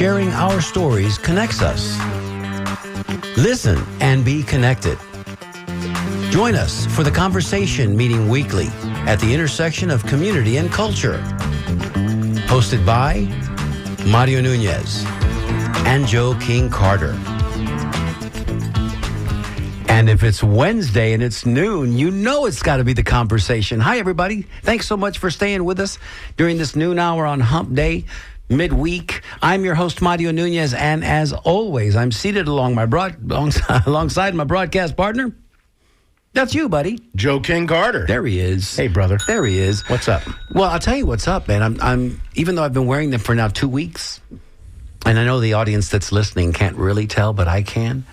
sharing our stories connects us. Listen and be connected. Join us for the conversation meeting weekly at the intersection of community and culture. Hosted by Mario Nunez and Joe King Carter. And if it's Wednesday and it's noon, you know it's got to be the conversation. Hi, everybody. Thanks so much for staying with us during this noon hour on Hump Day, midweek. I'm your host, Mario Nunez, and as always, I'm seated alongside my broadcast partner. That's you, buddy. Joe King Carter. There he is. Hey, brother. There he is. What's up? Well, I'll tell you what's up, man. I'm even though I've been wearing them for now 2 weeks, and I know the audience that's listening can't really tell, but I can.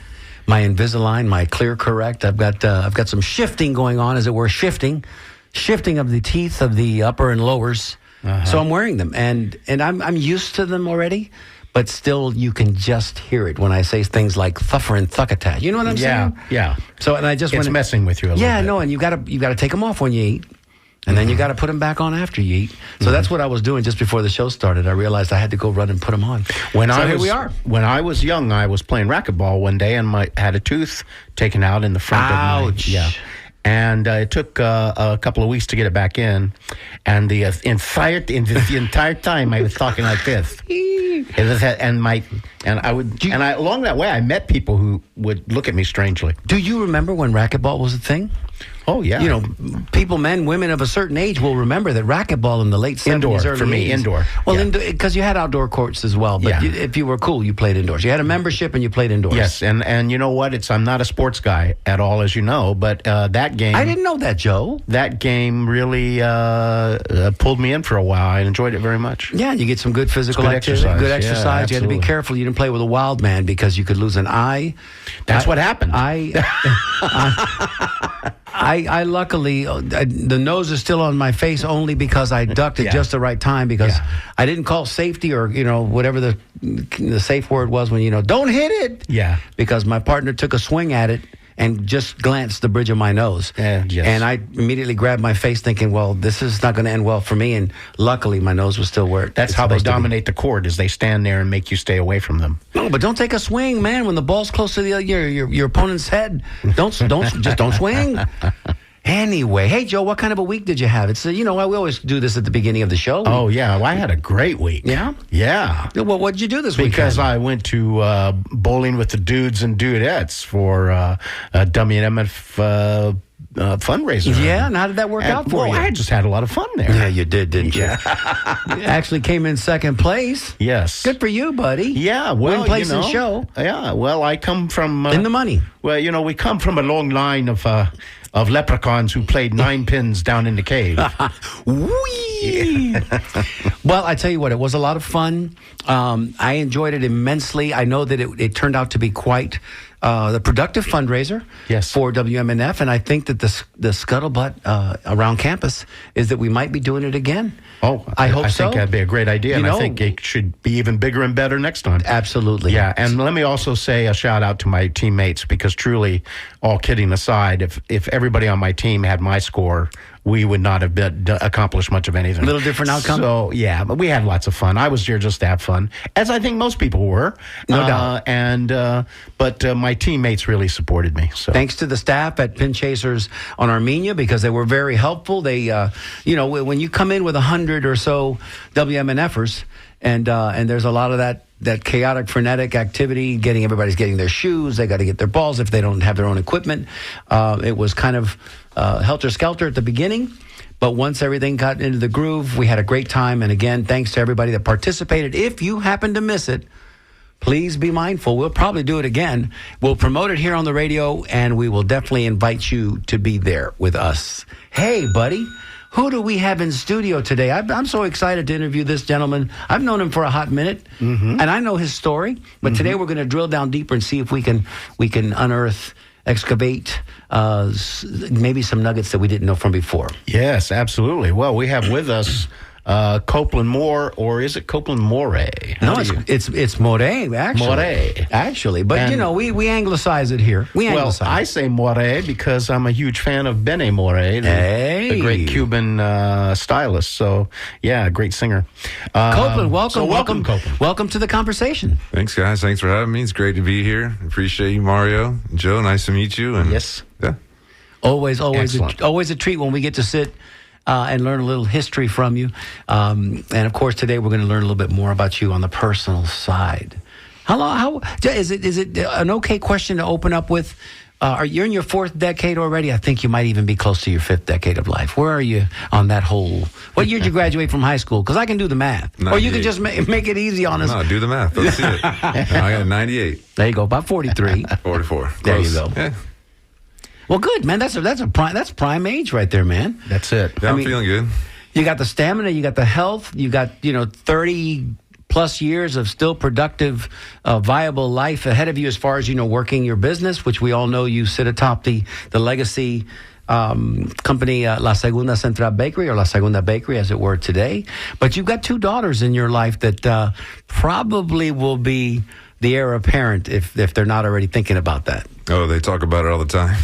My Invisalign, my Clear Correct. I've got some shifting going on, as it were, shifting of the teeth of the upper and lowers. Uh-huh. So I'm wearing them, and I'm used to them already. But still, you can just hear it when I say things like thuffer and thuckatash. You know what I'm saying? Yeah. So, and I just it's messing with you a little bit. Yeah, no, and you got to take them off when you eat. And then you got to put them back on after you eat. So that's what I was doing just before the show started. I realized I had to go run and put them on. Here we are. When I was young, I was playing racquetball one day and had a tooth taken out in the front of my... Yeah. And it took a couple of weeks to get it back in. And the entire time I was talking like this. Along that way, I met people who would look at me strangely. Do you remember when racquetball was a thing? Oh, yeah. You know, people, men, women of a certain age will remember that racquetball in the late 70s, indoor, early for me, 80s. Indoor. Well, because you had outdoor courts as well. But if you were cool, you played indoors. You had a membership and you played indoors. Yes, and you know what? I'm not a sports guy at all, as you know, but that game... I didn't know that, Joe. That game really pulled me in for a while. I enjoyed it very much. Yeah, you get some good physical activity, good exercise. You had to be careful. You didn't play with a wild man because you could lose an eye. That's what happened. I luckily, the nose is still on my face only because I ducked at just the right time because I didn't call safety or, whatever the safe word was when, don't hit it. Yeah. Because my partner took a swing at it and just glanced the bridge of my nose. Yes. And I immediately grabbed my face thinking, well, this is not going to end well for me. And luckily, my nose was still where That's how they dominate the court, is they stand there and make you stay away from them. No, but don't take a swing, man. When the ball's close to your opponent's head, don't swing. Anyway, hey, Joe, what kind of a week did you have? It's we always do this at the beginning of the show. Oh, yeah. Well, I had a great week. Yeah? Yeah. Well, what did you do this week? Because I went to Bowling with the Dudes and Dudettes for a WMNF fundraiser. Yeah, and how did that work out for you? I just had a lot of fun there. Yeah, you did, didn't you? You actually came in second place. Yes. Good for you, buddy. Yeah, well, win place and show. Yeah, well, I come from... in the money. Well, we come from a long line of leprechauns who played 9 pins down in the cave. Whee! Well, I tell you what, it was a lot of fun. I enjoyed it immensely. I know that it turned out to be quite the productive fundraiser for WMNF, and I think that the scuttlebutt around campus is that we might be doing it again. Oh, I hope so. I think that'd be a great idea, and I think it should be even bigger and better next time. Absolutely. Yeah, and let me also say a shout out to my teammates, because truly, all kidding aside, if everybody on my team had my score, we would not have accomplished much of anything. A little different outcome? So, yeah, but we had lots of fun. I was here just to have fun, as I think most people were. No doubt. But my teammates really supported me. So thanks to the staff at Pin Chasers on Armenia, because they were very helpful. They, when you come in with 100 or so WMNFers, and there's a lot of that chaotic, frenetic activity, everybody's getting their shoes, they got to get their balls if they don't have their own equipment. It was kind of helter-skelter at the beginning, but once everything got into the groove, we had a great time. And again, thanks to everybody that participated. If you happen to miss it, please be mindful. We'll probably do it again. We'll promote it here on the radio, and we will definitely invite you to be there with us. Hey, buddy. Who do we have in studio today? I'm so excited to interview this gentleman. I've known him for a hot minute, and I know his story. But today we're going to drill down deeper and see if we can unearth, excavate maybe some nuggets that we didn't know from before. Yes, absolutely. Well, we have with us Copeland Moore, or is it Copeland Moray? No, it's Moray, actually. Moray. Actually. But, we anglicize it here. Well, I say Moray because I'm a huge fan of Benny Moré, the great Cuban stylist. So, yeah, great singer. Copeland, welcome. Welcome, Copeland. Welcome to the conversation. Thanks, guys. Thanks for having me. It's great to be here. Appreciate you, Mario. Joe, nice to meet you. And yes. Yeah. Always a treat when we get to sit and learn a little history from you. And of course, today we're going to learn a little bit more about you on the personal side. How is it an okay question to open up with? You're in your 4th decade already. I think you might even be close to your 5th decade of life. Where are you on that whole? What year did you graduate from high school? Because I can do the math. 98. Or you can just make it easy on us. No, do the math. Let's see it. I got 98. There you go. About 43. 44. Close. There you go. Yeah. Well, good, man. That's prime age right there, man. That's it. Yeah, I'm feeling good. You got the stamina, you got the health, you got 30 plus years of still productive, viable life ahead of you as far as working your business, which we all know you sit atop the legacy company La Segunda Central Bakery, or La Segunda Bakery as it were today. But you've got 2 daughters in your life that probably will be the heir apparent if they're not already thinking about that. Oh, they talk about it all the time.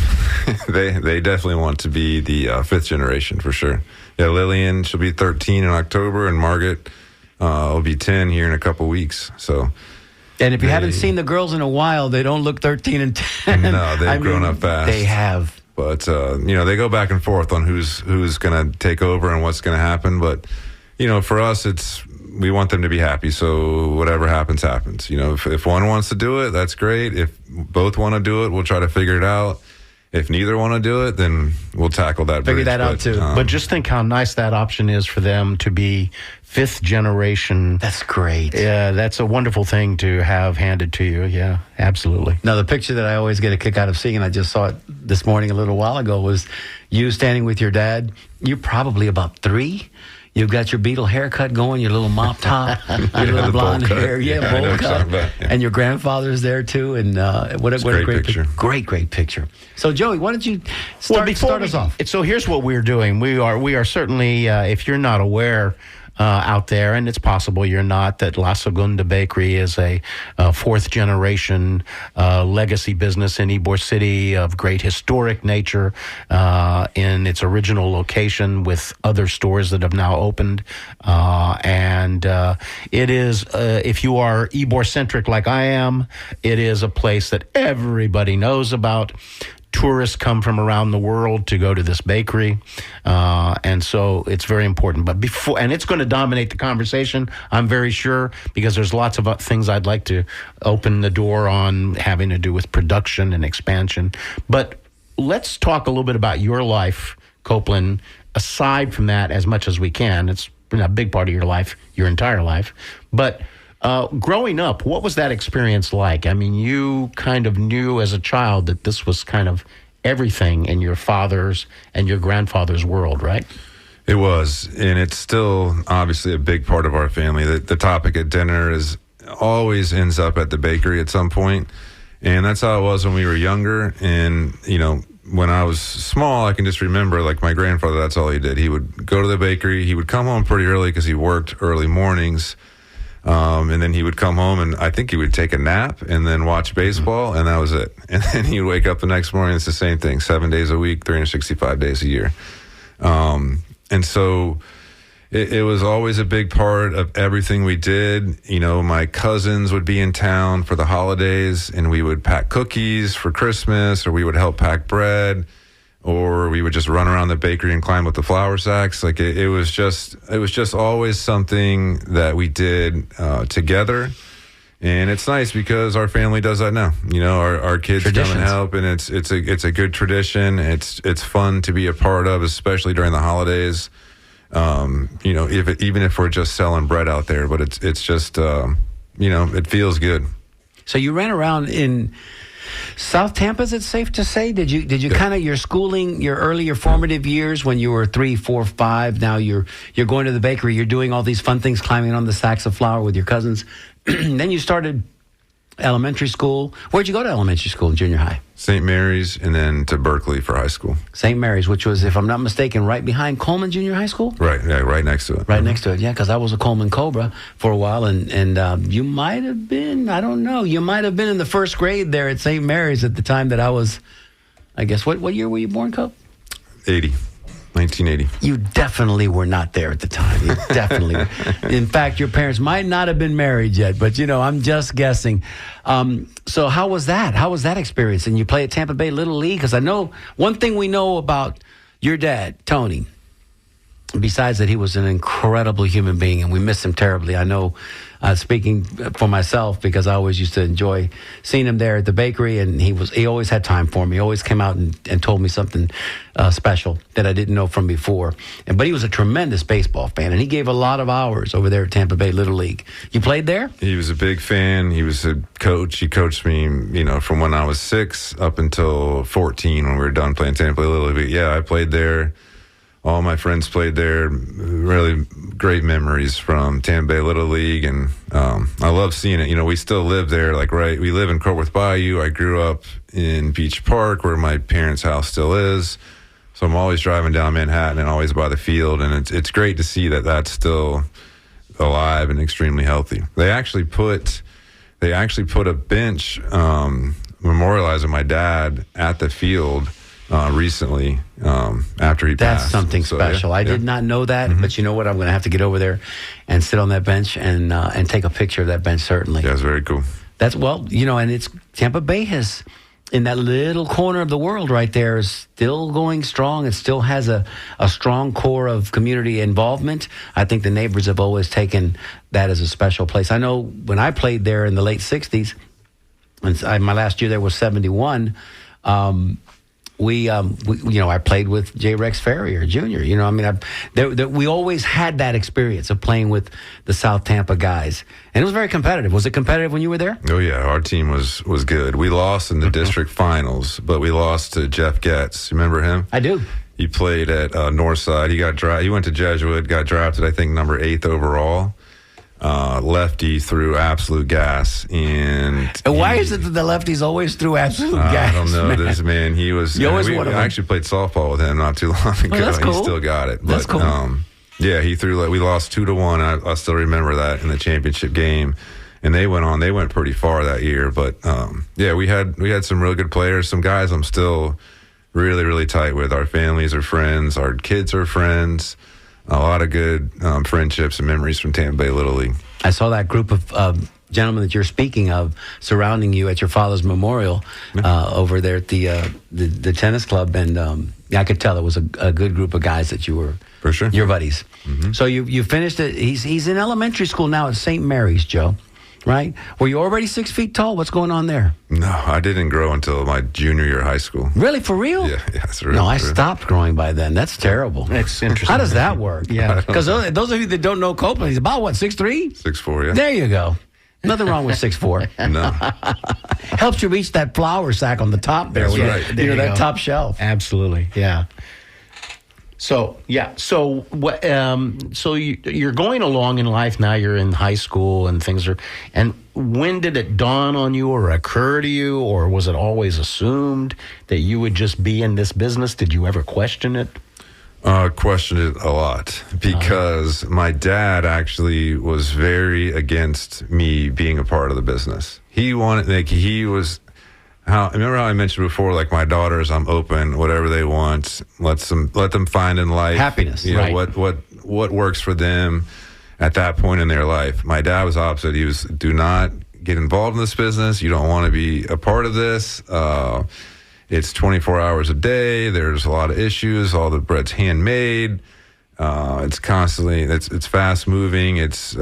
They definitely want to be the 5th generation for sure. Yeah, Lillian, she'll be 13 in October, and Margaret will be 10 here in a couple weeks. So, and if you haven't seen the girls in a while, they don't look 13 and 10. No, they've grown up fast. They have. But they go back and forth on who's going to take over and what's going to happen. But for us, we want them to be happy. So whatever happens. If one wants to do it, that's great. If both want to do it, we'll try to figure it out. If neither want to do it, then we'll tackle that. Figure that out too. But just think how nice that option is for them to be 5th generation. That's great. Yeah, that's a wonderful thing to have handed to you. Yeah, absolutely. Now, the picture that I always get a kick out of seeing, and I just saw it this morning a little while ago, was you standing with your dad. You're probably about 3. You've got your Beatle haircut going, your little mop top, your little blonde hair, bowl cut, and your grandfather's there too. And what a great picture! Great picture. So, Joey, why don't you start us off? So here's what we're doing. We are certainly, if you're not aware out there, and it's possible you're not, that La Segunda Bakery is a 4th generation legacy business in Ybor City of great historic nature in its original location with other stores that have now opened. And it is, if you are Ybor-centric like I am, it is a place that everybody knows about. Tourists come from around the world to go to this bakery, and so it's very important. But and it's going to dominate the conversation, I'm very sure, because there's lots of things I'd like to open the door on having to do with production and expansion. But let's talk a little bit about your life, Copeland, aside from that as much as we can. It's been a big part of your life, your entire life. But growing up, what was that experience like? I mean, you kind of knew as a child that this was kind of everything in your father's and your grandfather's world, right? It was, and it's still obviously a big part of our family. The topic at dinner always ends up at the bakery at some point, and that's how it was when we were younger. And when I was small, I can just remember, like, my grandfather, that's all he did. He would go to the bakery. He would come home pretty early because he worked early mornings. And then he would come home, and I think he would take a nap and then watch baseball, and that was it. And then he'd wake up the next morning. It's the same thing, 7 days a week, 365 days a year. And so it was always a big part of everything we did. My cousins would be in town for the holidays, and we would pack cookies for Christmas, or we would help pack bread, or we would just run around the bakery and climb with the flour sacks. Like it was just always something that we did together. And it's nice because our family does that now. Our kids come and help, and it's a good tradition. It's fun to be a part of, especially during the holidays. Even if we're just selling bread out there, but it's just it feels good. So you ran around in South Tampa, is it safe to say? Did you kind of your schooling, your earlier formative years when you were 3, 4, 5? Now you're going to the bakery. You're doing all these fun things, climbing on the sacks of flour with your cousins. Then you started elementary school. Where'd you go to elementary school and junior high? St. Mary's, and then to Berkeley for high school. St. Mary's, which was, if I'm not mistaken, right behind Coleman Junior High School? Right, yeah, right next to it. Right next to it, yeah, because I was a Coleman Cobra for a while, and you might have been, I don't know, you might have been in the first grade there at St. Mary's at the time that I was, I guess, what year were you born, Cope? 1980. You definitely were not there at the time. You definitely. In fact, your parents might not have been married yet, but, I'm just guessing. So how was that? How was that experience? And you play at Tampa Bay Little League? Because I know one thing we know about your dad, Tony, besides that he was an incredible human being, and we miss him terribly. I know, speaking for myself, because I always used to enjoy seeing him there at the bakery, and he always had time for me. He always came out and told me something special that I didn't know from before. But he was a tremendous baseball fan, and he gave a lot of hours over there at Tampa Bay Little League. You played there? He was a big fan. He was a coach. He coached me, from when I was 6 up until 14 when we were done playing Tampa Bay Little League. But yeah, I played there. All my friends played there. Really great memories from Tampa Bay Little League, and I love seeing it. We still live there. We live in Courtworth Bayou. I grew up in Beach Park, where my parents' house still is. So I'm always driving down Manhattan and always by the field, and it's great to see that that's still alive and extremely healthy. They actually put a bench memorializing my dad at the field recently after he passed. That's something special. Yeah, I did not know that, but you know what? I'm going to have to get over there and sit on that bench and take a picture of that bench, certainly. Yeah, it's very cool. And it's Tampa Bay has, in that little corner of the world right there, is still going strong. It still has a strong core of community involvement. I think the neighbors have always taken that as a special place. I know when I played there in the late 60s, and my last year there was 71, I played with J. Rex Ferrier Jr. We always had that experience of playing with the South Tampa guys, and it was very competitive. Was it competitive when you were there? Oh yeah, our team was good. We lost in the district finals, but we lost to Jeff Getz. Remember him? I do. He played at Northside. He went to Jesuit, got drafted, I think, number 8 overall. Lefty threw absolute gas, and why is it that the lefties always threw absolute gas? I don't know. This man, he was. I actually played softball with him not too long ago. That's cool. He still got it. But, that's cool. Yeah, he threw. We lost 2-1. I still remember that in the championship game, and they went pretty far that year. But yeah, we had some real good players. Some guys I'm still really, really tight with. Our families are friends. Our kids are friends. A lot of good friendships and memories from Tampa Bay Little League. I saw that group of gentlemen that you're speaking of surrounding you at your father's memorial over there at the tennis club, and I could tell it was a good group of guys that you were. For sure. Your buddies. Mm-hmm. So you finished it. He's in elementary school now at St. Mary's, Joe. Right? Were you already 6 feet tall? What's going on there? No, I didn't grow until my junior year of high school. Really? For real? Yeah, that's real. No, I stopped growing by then. That's terrible. That's interesting. How does that work? Yeah. Because those of you that don't know Copeland, he's about, 6'3"? 6'4", yeah. There you go. Nothing wrong with 6'4". No. Helps you reach that flour sack on the top there. That's right. That top shelf. Absolutely, yeah. So what? So you're going along in life now. You're in high school and things are. And when did it dawn on you, or occur to you, or was it always assumed that you would just be in this business? Did you ever question it? Questioned it a lot because my dad actually was very against me being a part of the business. Remember how I mentioned before, my daughters, I'm open, whatever they want, let them find in life happiness. Right. What works for them at that point in their life. My dad was opposite. He was, do not get involved in this business. You don't want to be a part of this. It's 24 hours a day. There's a lot of issues. All the bread's handmade. It's constantly, it's fast moving. It's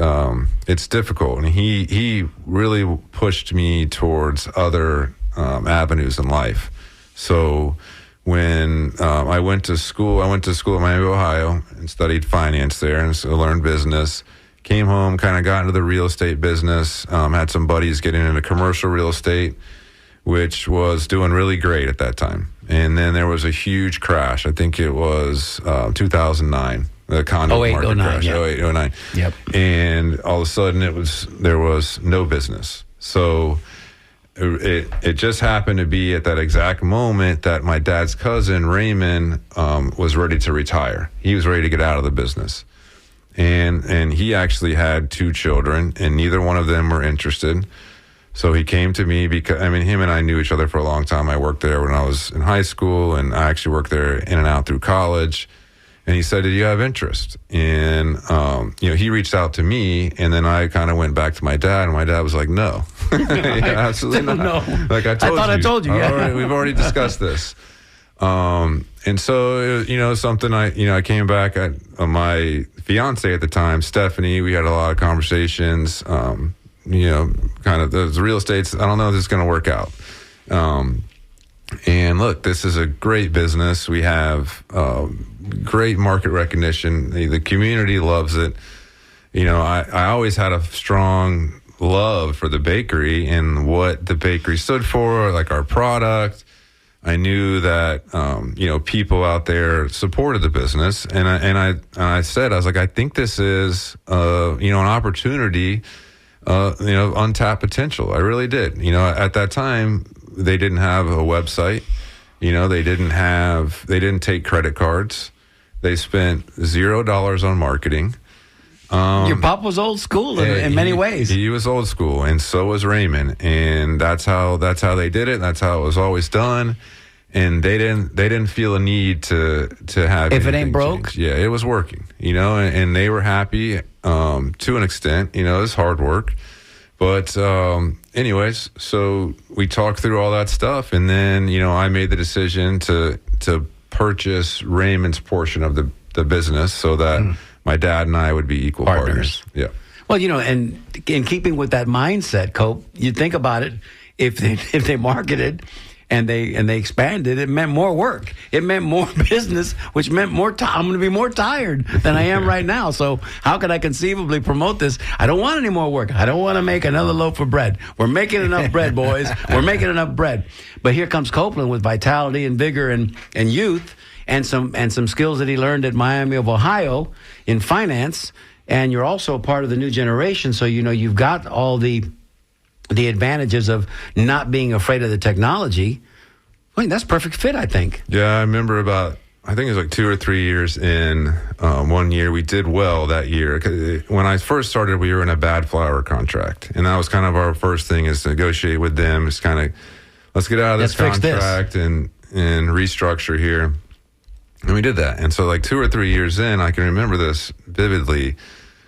difficult. And he really pushed me towards other avenues in life. So when I went to school at Miami, Ohio, and studied finance there, and so learned business. Came home, kind of got into the real estate business. Had some buddies getting into commercial real estate, which was doing really great at that time. And then there was a huge crash. I think it was 2009. The condo market crash. Yeah. 08, 09. Yep. And all of a sudden there was no business. So it just happened to be at that exact moment that my dad's cousin Raymond was ready to retire. He was ready to get out of the business, and he actually had 2 children, and neither one of them were interested. So he came to me because him and I knew each other for a long time. I worked there when I was in high school, and I actually worked there in and out through college. And he said, "Do you have interest?" And he reached out to me, and then I kind of went back to my dad, and my dad was like, "No, yeah, absolutely not." No. Like I told you. Yeah. We've already discussed this. And so something I came back at my fiance at the time, Stephanie. We had a lot of conversations. Kind of the real estate's. I don't know if this is going to work out. And look, this is a great business. We have great market recognition. The community loves it. I always had a strong love for the bakery and what the bakery stood for, like our product. I knew that people out there supported the business, and I said, I was like, I think this is an opportunity, untapped potential. I really did. At that time, they didn't have a website. They didn't take credit cards. They spent $0 on marketing. Your pop was old school in many ways. He was old school, and so was Raymond, and that's how they did it. That's how it was always done, and they didn't feel a need to have. If it ain't broke, change. Yeah, it was working, and they were happy to an extent. It was hard work, but anyways, so we talked through all that stuff, and then I made the decision to purchase Raymond's portion of the business so that my dad and I would be equal partners. Yeah. Well, and in keeping with that mindset, Cope, you think about it. If they marketed and they expanded, it meant more work. It meant more business, which meant more time. I'm going to be more tired than I am right now. So how could I conceivably promote this? I don't want any more work. I don't want to make another loaf of bread. We're making enough bread, boys. We're making enough bread. But here comes Copeland with vitality and vigor and youth and some skills that he learned at Miami of Ohio in finance. And you're also a part of the new generation. So, you've got all the advantages of not being afraid of the technology. That's perfect fit, I think. Yeah, I remember I think it was like 2 or 3 years in. One year we did well that year. When I first started, we were in a bad flour contract, and that was kind of our first thing, is to negotiate with them. It's kind of, let's get out of this contract and restructure here. And we did that. And so like 2 or 3 years in, I can remember this vividly.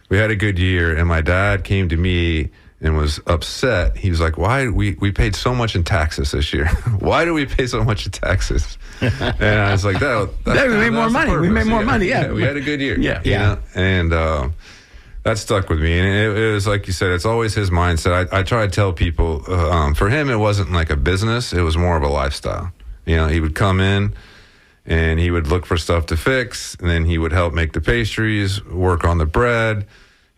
We had a good year, and my dad came to me and was upset. He was like, "Why we paid so much in taxes this year? Why do we pay so much in taxes?" And I was like, we made more money. We made more money. Yeah, we had a good year. Yeah. And that stuck with me. And it was like you said, it's always his mindset. I try to tell people, for him, it wasn't like a business. It was more of a lifestyle. He would come in and he would look for stuff to fix, and then he would help make the pastries, work on the bread.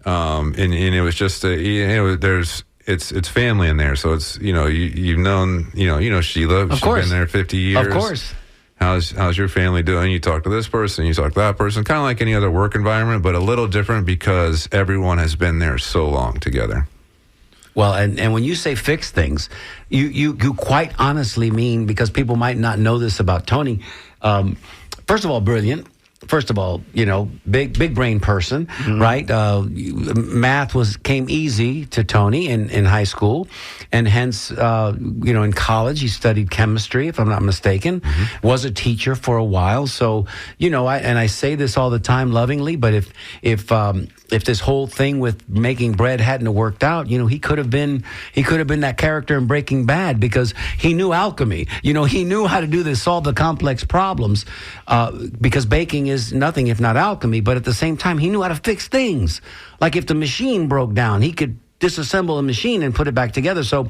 And it was just it's family in there. So it's, you've known, Sheila. Of course. She's been there 50 years. Of course. How's your family doing? You talk to this person, you talk to that person, kind of like any other work environment, but a little different because everyone has been there so long together. Well, and when you say fix things, you quite honestly mean, because people might not know this about Tony. First of all, brilliant. First of all, big brain person, right? Math came easy to Tony in high school, and hence, in college he studied chemistry, if I'm not mistaken. Was a teacher for a while. So, I say this all the time lovingly, but if this whole thing with making bread hadn't worked out, he could have been that character in Breaking Bad, because he knew alchemy. He knew how to solve the complex problems, because baking is nothing if not alchemy. But at the same time, he knew how to fix things. Like if the machine broke down, he could disassemble the machine and put it back together. So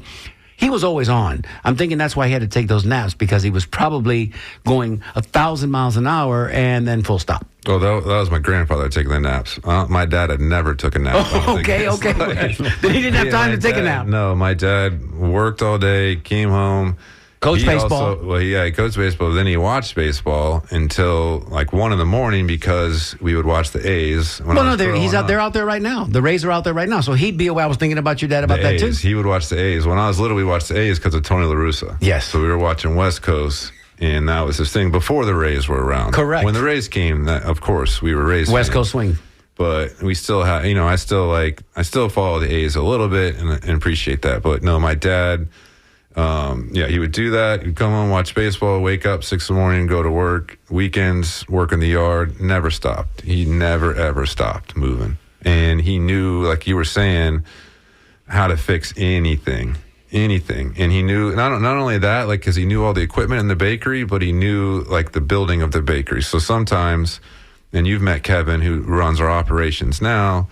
he was always on. I'm thinking that's why he had to take those naps, because he was probably going 1,000 miles an hour and then full stop. Well, that was my grandfather taking the naps. My dad had never took a nap. Okay. Then he didn't have time to take a nap. No, my dad worked all day, came home, Coach he baseball. He coached baseball. Then he watched baseball until like 1 a.m. because we would watch the A's. When I was growing up. They're out there right now. The Rays are out there right now. So he'd be away. I was thinking about your dad about The that too. A's. He would watch the A's. When I was little, we watched the A's because of Tony La Russa. Yes. So we were watching West Coast, and that was his thing before the Rays were around. Correct. When the Rays came, of course, we were Rays West fans. Coast swing. But we still have, I still follow the A's a little bit and appreciate that. But no, my dad, he would do that. He'd come home, watch baseball, wake up 6 a.m, go to work. Weekends, work in the yard. Never stopped. He never, ever stopped moving. And he knew, like you were saying, how to fix anything. And he knew not only that, like, because he knew all the equipment in the bakery, but he knew, like, the building of the bakery. So sometimes, and you've met Kevin, who runs our operations now,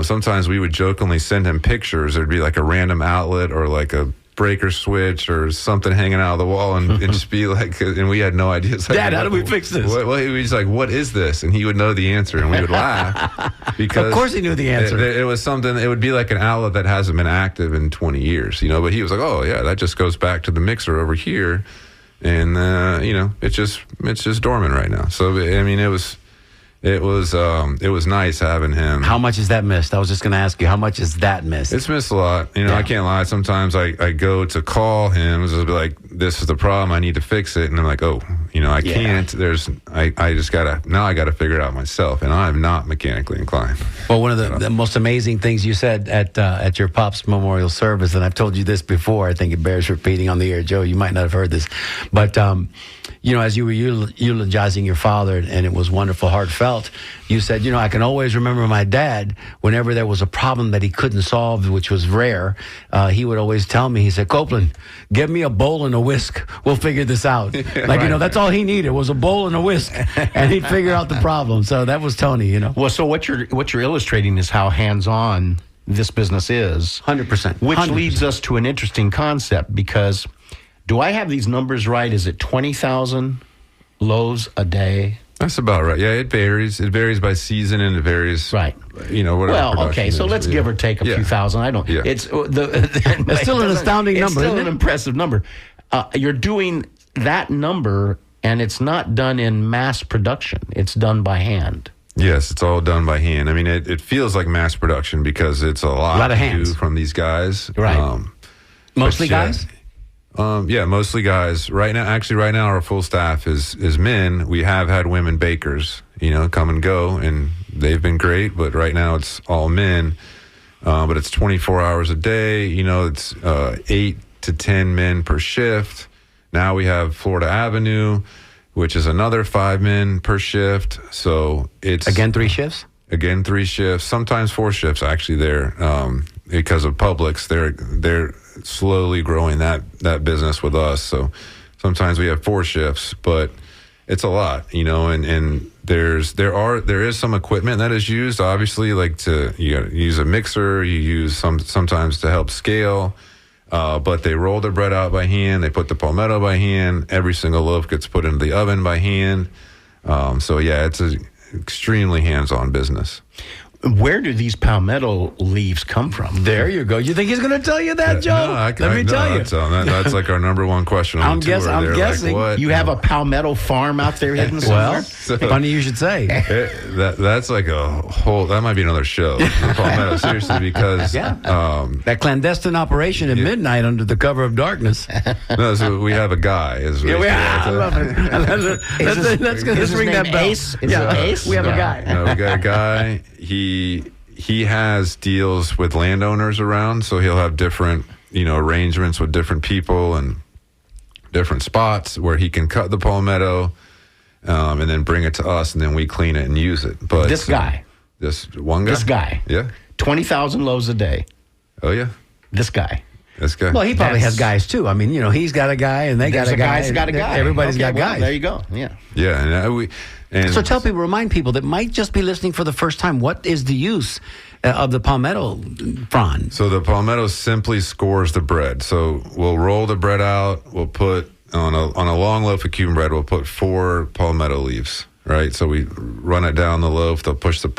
sometimes we would jokingly send him pictures. There'd be like a random outlet or like a breaker switch or something hanging out of the wall, and just be like, and we had no idea. It's like, Dad, how do we fix this? He was like, what is this? And he would know the answer, and we would laugh. Because Of course he knew the answer. It was something, it would be like an outlet that hasn't been active in 20 years, but he was like, oh yeah, that just goes back to the mixer over here. And, it's just dormant right now. So, I mean, it was nice having him. How much is that missed? I was just going to ask you, how much is that missed? It's missed a lot. I can't lie. Sometimes I go to call him, just be like, this is the problem, I need to fix it. And I'm like, oh, I can't. I just I got to figure it out myself. And I'm not mechanically inclined. Well, one of the most amazing things you said at your pop's memorial service, and I've told you this before, I think it bears repeating on the air, Joe, you might not have heard this, but, as you were eulogizing your father, and it was wonderful, heartfelt, you said, I can always remember my dad, whenever there was a problem that he couldn't solve, which was rare, he would always tell me, he said, Copeland, give me a bowl and a whisk. We'll figure this out. That's all he needed was a bowl and a whisk, and he'd figure out the problem. So that was Tony, Well, so what you're illustrating is how hands-on this business is. 100%. Which 100%. leads us to an interesting concept, because do I have these numbers right? Is it 20,000 loaves a day? That's about right. Yeah, it varies. It varies by season, and it varies. Right. Whatever. Well, okay. So let's give or take a few thousand. I don't. Yeah. It's It's still an astounding number. It's still isn't an it? impressive number. You're doing that number, and it's not done in mass production. It's done by hand. Yes, it's all done by hand. I mean, it feels like mass production because it's a lot of to hands do from these guys. Right. Mostly guys? Mostly guys. Right now, our full staff is men. We have had women bakers, come and go, and they've been great. But right now, it's all men. But it's 24 hours a day. It's 8 to 10 men per shift. Now we have Florida Avenue, which is another 5 men per shift. So it's Again, 3 shifts? Again, 3 shifts, sometimes 4 shifts actually there, because of Publix. They're slowly growing that business with us. So sometimes we have 4 shifts, but it's a lot, and there is some equipment that is used, obviously, like you gotta use a mixer, you use sometimes to help scale, but they roll the bread out by hand, they put the palmetto by hand, every single loaf gets put into the oven by hand. So yeah, it's an extremely hands-on business. Where do these palmetto leaves come from? There you go. You think he's going to tell you that, Joe? No, Let me tell you. That's like our number one question on the tour. I'm guessing. Like, You have a palmetto farm out there hidden somewhere? Well, funny you should say. That's like a whole. That might be another show. The palmetto, seriously, because That clandestine operation at midnight under the cover of darkness. no, so we have a guy. I love it. Let's ring that bell. Ace? Is it Ace? We have a guy. No, we got a guy. He has deals with landowners around, so he'll have different, arrangements with different people and different spots where he can cut the palmetto, and then bring it to us, and then we clean it and use it. But This guy. this one guy, This guy. yeah, 20,000 loaves a day. oh yeah, This guy. this guy. Well, he probably has guys too. I mean, he's got a guy, and they got There's a guy. guy's got a guy. Everybody's Okay, got well, guys. There you go. Yeah. yeah, and So tell people, remind people that might just be listening for the first time, what is the use of the palmetto frond? So the palmetto simply scores the bread. So we'll roll the bread out. We'll put on a long loaf of Cuban bread. We'll put 4 palmetto leaves. Right. So we run it down the loaf. They'll push the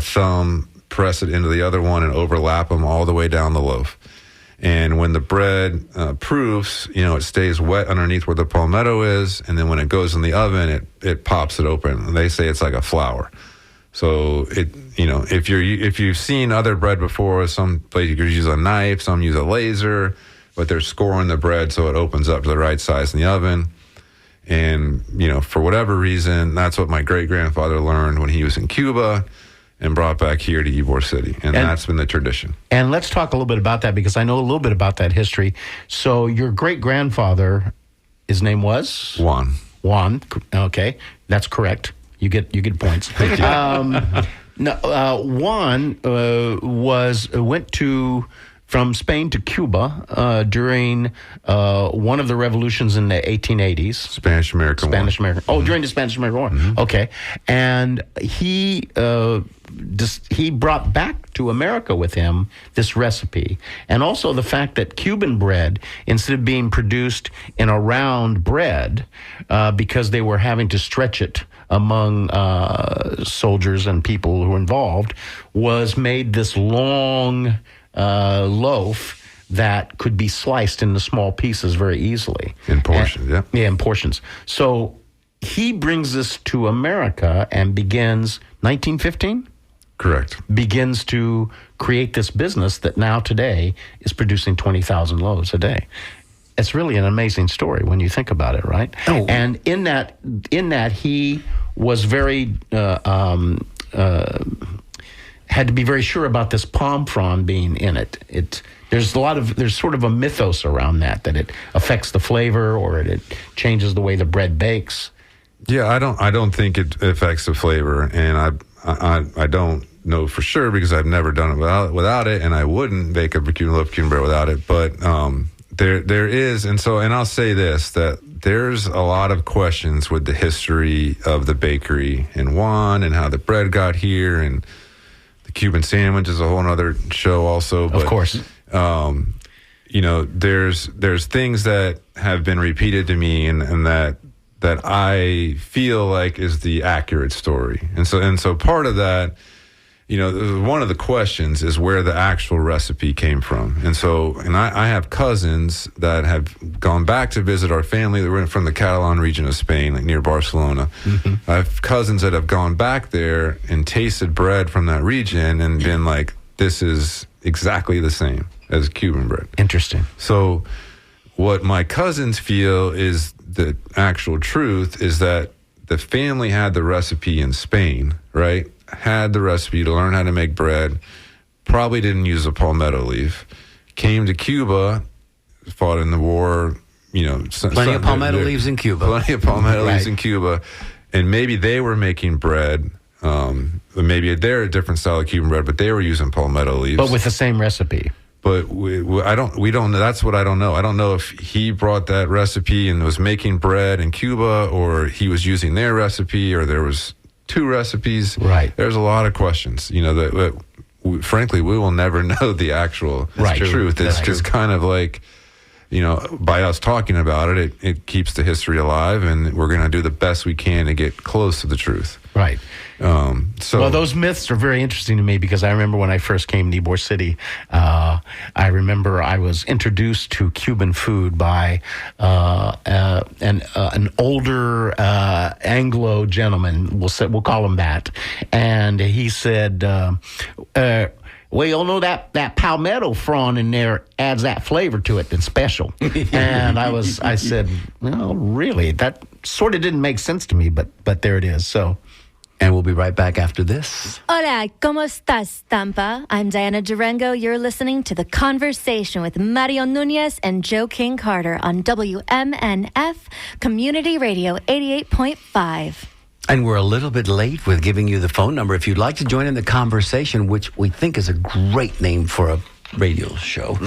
thumb, press it into the other one, and overlap them all the way down the loaf. And when the bread proofs, it stays wet underneath where the palmetto is, and then when it goes in the oven, it pops it open. And they say it's like a flower. So if you've seen other bread before, some places use a knife, some use a laser, but they're scoring the bread so it opens up to the right size in the oven. And for whatever reason, that's what my great grandfather learned when he was in Cuba and brought back here to Ybor City, and that's been the tradition. And let's talk a little bit about that, because I know a little bit about that history. So your great-grandfather, his name was? Juan. Okay, that's correct. You get points. Juan went from Spain to Cuba during one of the revolutions in the 1880s. Spanish-American War. Oh, during the Spanish-American War. Mm-hmm. Okay. And he brought back to America with him this recipe. And also the fact that Cuban bread, instead of being produced in a round bread, because they were having to stretch it among soldiers and people who were involved, was made this long loaf that could be sliced into small pieces very easily. In portions, yeah. Yeah, in portions. So he brings this to America and begins, 1915? Correct. Begins to create this business that now today is producing 20,000 loaves a day. It's really an amazing story when you think about it, right? Oh. And in that he was very... had to be very sure about this palm frond being in it. There's sort of a mythos around that it affects the flavor, or it changes the way the bread bakes. Yeah, I don't think it affects the flavor, and I don't know for sure because I've never done it without it, and I wouldn't bake a loaf of Cuban bread without it. But there is, and I'll say this, that there's a lot of questions with the history of the bakery in Juan and how the bread got here, and the Cuban sandwich is a whole other show also. But, of course. There's things that have been repeated to me and that I feel like is the accurate story. And so part of that, one of the questions is where the actual recipe came from. And I have cousins that have gone back to visit our family that were from the Catalan region of Spain, like near Barcelona. Mm-hmm. I have cousins that have gone back there and tasted bread from that region and been like, this is exactly the same as Cuban bread. Interesting. So what my cousins feel is the actual truth is that the family had the recipe in Spain, right? Had the recipe to learn how to make bread, probably didn't use a palmetto leaf, came to Cuba, fought in the war, plenty of palmetto leaves in Cuba. Plenty of palmetto leaves in Cuba. And maybe they were making bread, maybe they're a different style of Cuban bread, but they were using palmetto leaves. But with the same recipe. But we don't know. That's what I don't know. I don't know if he brought that recipe and was making bread in Cuba, or he was using their recipe, or there was two recipes. Right. There's a lot of questions, that frankly, we will never know the actual truth. It's just kind of like, by us talking about it, it keeps the history alive, and we're going to do the best we can to get close to the truth. Right. Well, those myths are very interesting to me because I remember when I first came to Ybor City, I remember I was introduced to Cuban food by an older Anglo gentleman. We'll call him that, and he said, "Well, you'll know that palmetto frond in there adds that flavor to it that's special." And I said, "Well, really? That sort of didn't make sense to me, but there it is." So. And we'll be right back after this. Hola, ¿cómo estás, Tampa? I'm Diana Durango. You're listening to The Conversation with Mario Nunez and Joe King Carter on WMNF Community Radio 88.5. And we're a little bit late with giving you the phone number. If you'd like to join in the conversation, which we think is a great name for a radio show.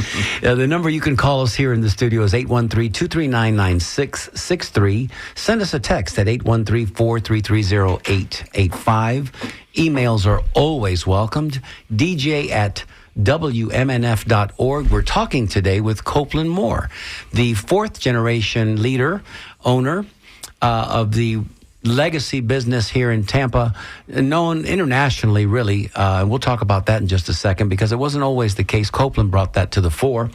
The number you can call us here in the studio is 813-239-9663. Send us a text at 813-433-0885. Emails are always welcomed. DJ@WMNF.org. We're talking today with Copeland Moore, the fourth generation leader, owner of the legacy business here in Tampa, known internationally, really. We'll talk about that in just a second because it wasn't always the case. Copeland brought that to the fore.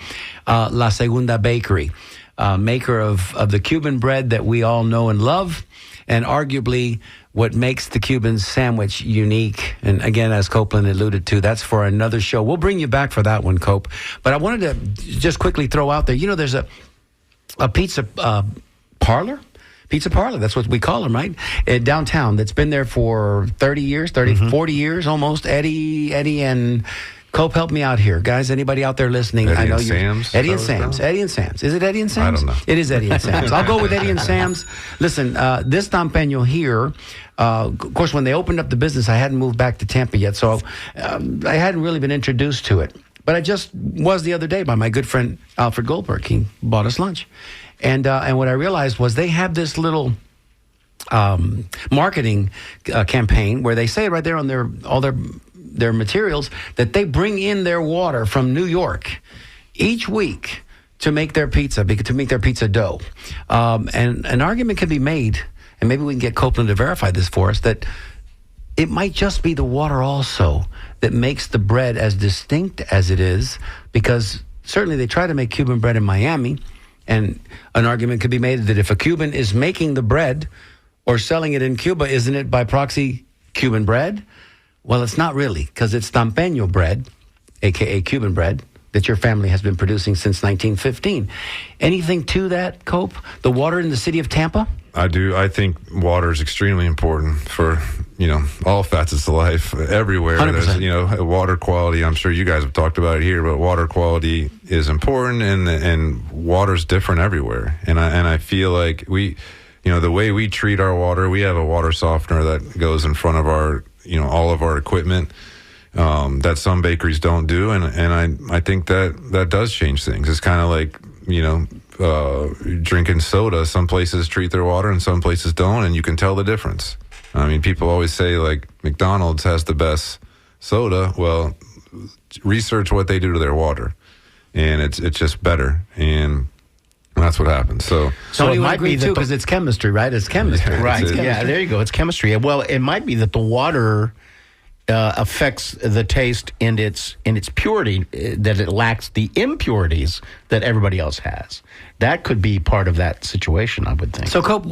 La Segunda Bakery, maker of the Cuban bread that we all know and love, and arguably what makes the Cuban sandwich unique. And again, as Copeland alluded to, that's for another show. We'll bring you back for that one, Cope. But I wanted to just quickly throw out there, there's a pizza parlor. Pizza parlor, that's what we call them, right? Downtown, that's been there for 30 years, 40 years almost. Eddie and Cope, help me out here. Guys, anybody out there listening? Eddie and Sam's? Eddie and Sam's. Is it Eddie and Sam's? I don't know. It is Eddie and Sam's. I'll go with Eddie and Sam's. Listen, this Tampeño here, of course, when they opened up the business, I hadn't moved back to Tampa yet, so I hadn't really been introduced to it. But I just was the other day by my good friend Alfred Goldberg. He bought us lunch. And what I realized was they have this little marketing campaign where they say right there on all their materials that they bring in their water from New York each week to make their pizza, to make their pizza dough. And an argument can be made, and maybe we can get Copeland to verify this for us, that it might just be the water also that makes the bread as distinct as it is, because certainly they try to make Cuban bread in Miami, and an argument could be made that if a Cuban is making the bread or selling it in Cuba, isn't it by proxy Cuban bread? Well, it's not really, because it's Tampeño bread, a.k.a. Cuban bread, that your family has been producing since 1915. Anything to that, Cope? The water in the city of Tampa? I do. I think water is extremely important for, all facets of life everywhere. 100%. There's, water quality. I'm sure you guys have talked about it here, but water quality is important, and water's different everywhere. And I feel like the way we treat our water, we have a water softener that goes in front of our, all of our equipment, that some bakeries don't do. And I think that does change things. It's kind of like, drinking soda. Some places treat their water and some places don't, and you can tell the difference. I mean, people always say like McDonald's has the best soda. Well, research what they do to their water, and it's just better, and that's what happens. So it might be too, because it's chemistry, right? It's chemistry, right? It's yeah, there you go. It's chemistry. Well, it might be that the water affects the taste in its purity, that it lacks the impurities that everybody else has. That could be part of that situation, I would think. So, Cope,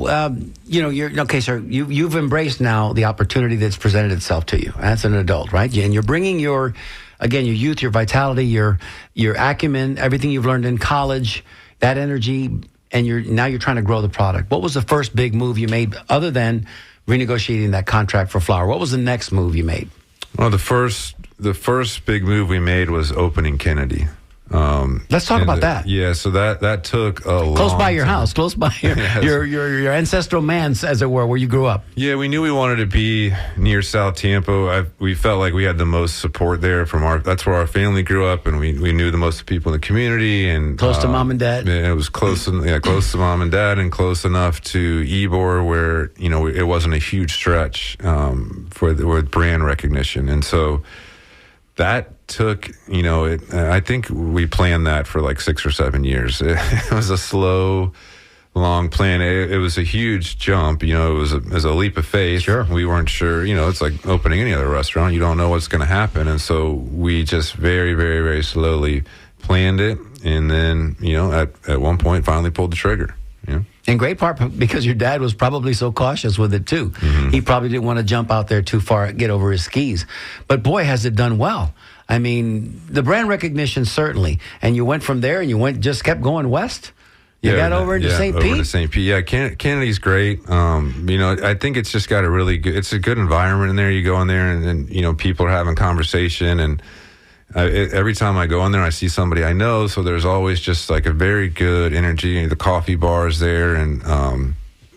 you're okay, sir. You've embraced now the opportunity that's presented itself to you as an adult, right? And you're bringing your youth, your vitality, your acumen, everything you've learned in college, that energy, and you're trying to grow the product. What was the first big move you made other than renegotiating that contract for flour? What was the next move you made? Well, the first big move we made was opening Kennedy. Let's talk about that. Yeah, so that took a long close by your time. house, close by your ancestral manse, as it were, where you grew up. Yeah, we knew we wanted to be near South Tampa. We felt like we had the most support there that's where our family grew up, and we knew the most people in the community, and close to mom and dad. It was close to mom and dad, and close enough to Ybor where it wasn't a huge stretch with brand recognition, and so that took, I think we planned that for like 6 or 7 years. It was a slow, long plan. It was a huge jump. It was a leap of faith. Sure. We weren't sure. It's like opening any other restaurant. You don't know what's going to happen. And so we just very, very, very slowly planned it. And then, at one point finally pulled the trigger. In great part because your dad was probably so cautious with it, too. Mm-hmm. He probably didn't want to jump out there too far, get over his skis. But boy, has it done well. I mean, the brand recognition, certainly. And you went from there and you just kept going west? You got over into St. Pete? Over to St. Pete. Yeah, Kennedy's great. I think it's just got it's a good environment in there. You go in there and people are having conversation, and every time I go in there, I see somebody I know. So there's always just like a very good energy. The coffee bar is there, and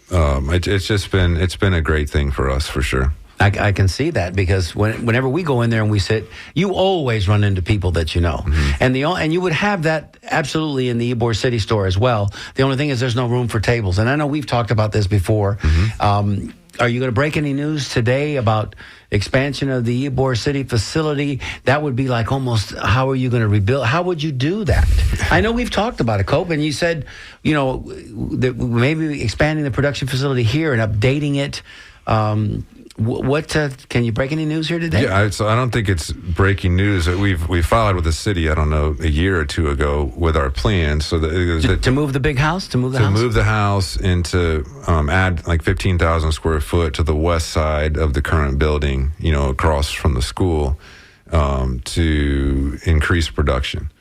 it's been a great thing for us for sure. I can see that because whenever we go in there and we sit, you always run into people that you know, mm-hmm. and you would have that absolutely in the Ybor City store as well. The only thing is there's no room for tables, and I know we've talked about this before. Mm-hmm. are you going to break any news today about expansion of the Ybor City facility? That would be like almost, how are you going to rebuild? How would you do that? I know we've talked about it, Cope, and you said, that maybe expanding the production facility here and updating it. Can you break any news here today? Yeah, so I don't think it's breaking news. We filed with the city, I don't know, a year or two ago with our plans. So to move the big house, to move the house and to add like 15,000 square foot to the west side of the current building, across from the school, to increase production.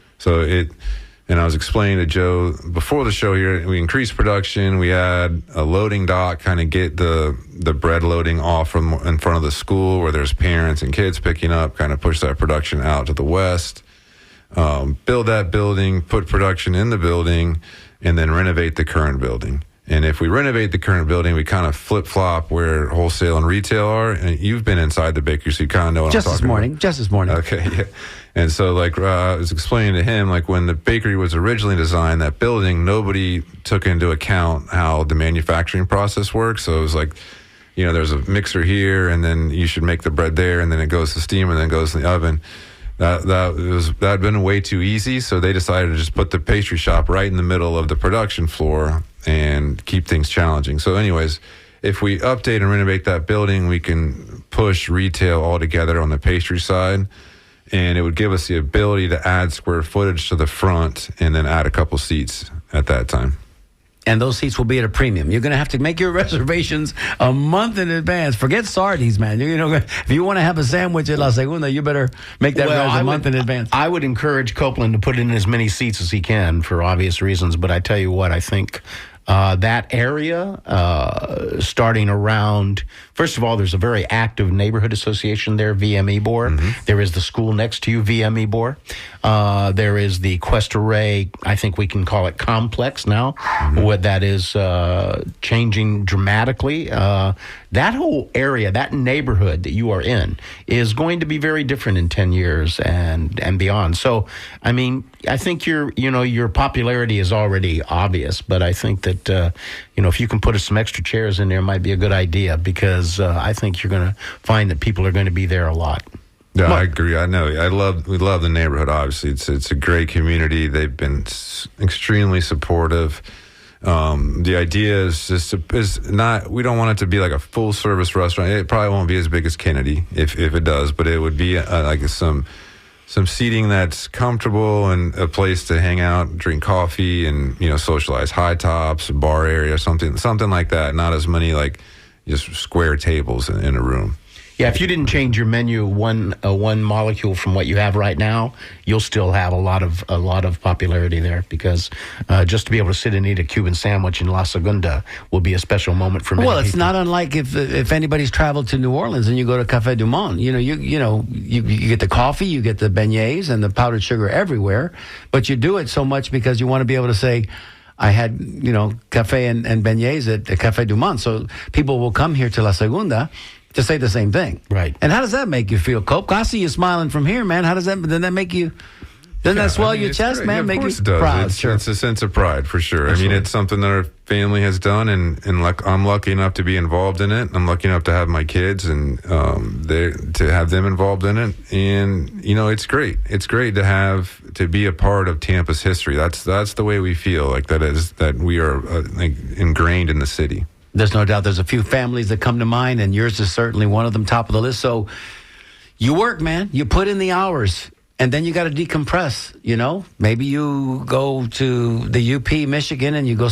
And I was explaining to Joe before the show here, we increased production. We had a loading dock, kind of get the bread loading off from in front of the school where there's parents and kids picking up, kind of push that production out to the west, build that building, put production in the building, and then renovate the current building. And if we renovate the current building, we kind of flip-flop where wholesale and retail are. And you've been inside the bakery, so you kind of know what I'm talking about. Just this morning. Okay, yeah. And so, I was explaining to him, when the bakery was originally designed, that building, nobody took into account how the manufacturing process works. So it was there's a mixer here, and then you should make the bread there, and then it goes to steam, and then goes in the oven. That had been way too easy, so they decided to just put the pastry shop right in the middle of the production floor and keep things challenging. So anyways, if we update and renovate that building, we can push retail all together on the pastry side, and it would give us the ability to add square footage to the front and then add a couple seats at that time. And those seats will be at a premium. You're going to have to make your reservations a month in advance. Forget Sardi's, man. If you want to have a sandwich at La Segunda, you better make that a month in advance. I would encourage Copeland to put in as many seats as he can for obvious reasons. But I tell you what, I think that area, starting around, first of all, there's a very active neighborhood association there, VM Ybor. Mm-hmm. There is the school next to you, VM Ybor. There is the Quest Array, I think we can call it complex now, what that is changing dramatically. That whole area, that neighborhood that you are in, is going to be very different in 10 years and beyond. So, I mean, I think your popularity is already obvious, but I think that if you can put some extra chairs in there, it might be a good idea, because I think you're going to find that people are going to be there a lot. Yeah, I agree. I know. We love the neighborhood. Obviously, it's a great community. They've been extremely supportive. The idea is not. We don't want it to be like a full service restaurant. It probably won't be as big as Kennedy if it does, but it would be like some seating that's comfortable and a place to hang out, drink coffee, and socialize. High tops, bar area, something like that. Not as many just square tables in a room. Yeah, if you didn't change your menu one molecule from what you have right now, you'll still have a lot of popularity there, because just to be able to sit and eat a Cuban sandwich in La Segunda will be a special moment for many people. Well, it's not unlike if anybody's traveled to New Orleans and you go to Café du Monde. You get the coffee, you get the beignets and the powdered sugar everywhere, but you do it so much because you want to be able to say, I had, cafe and beignets at Café du Monde. So people will come here to La Segunda to say the same thing. Right. And how does that make you feel, Cope? I see you smiling from here, man. Doesn't that make you... Doesn't that swell your chest, great. man? Yeah, make you it does. proud? It's a sense of pride, for sure. Absolutely. I mean, it's something that our family has done, and I'm lucky enough to be involved in it. I'm lucky enough to have my kids and to have them involved in it. And, it's great. It's great to be a part of Tampa's history. That's the way we feel, that we are ingrained in the city. There's no doubt there's a few families that come to mind, and yours is certainly one of them, top of the list. So you work, man. You put in the hours, and then you got to decompress, Maybe you go to the UP, Michigan, and you do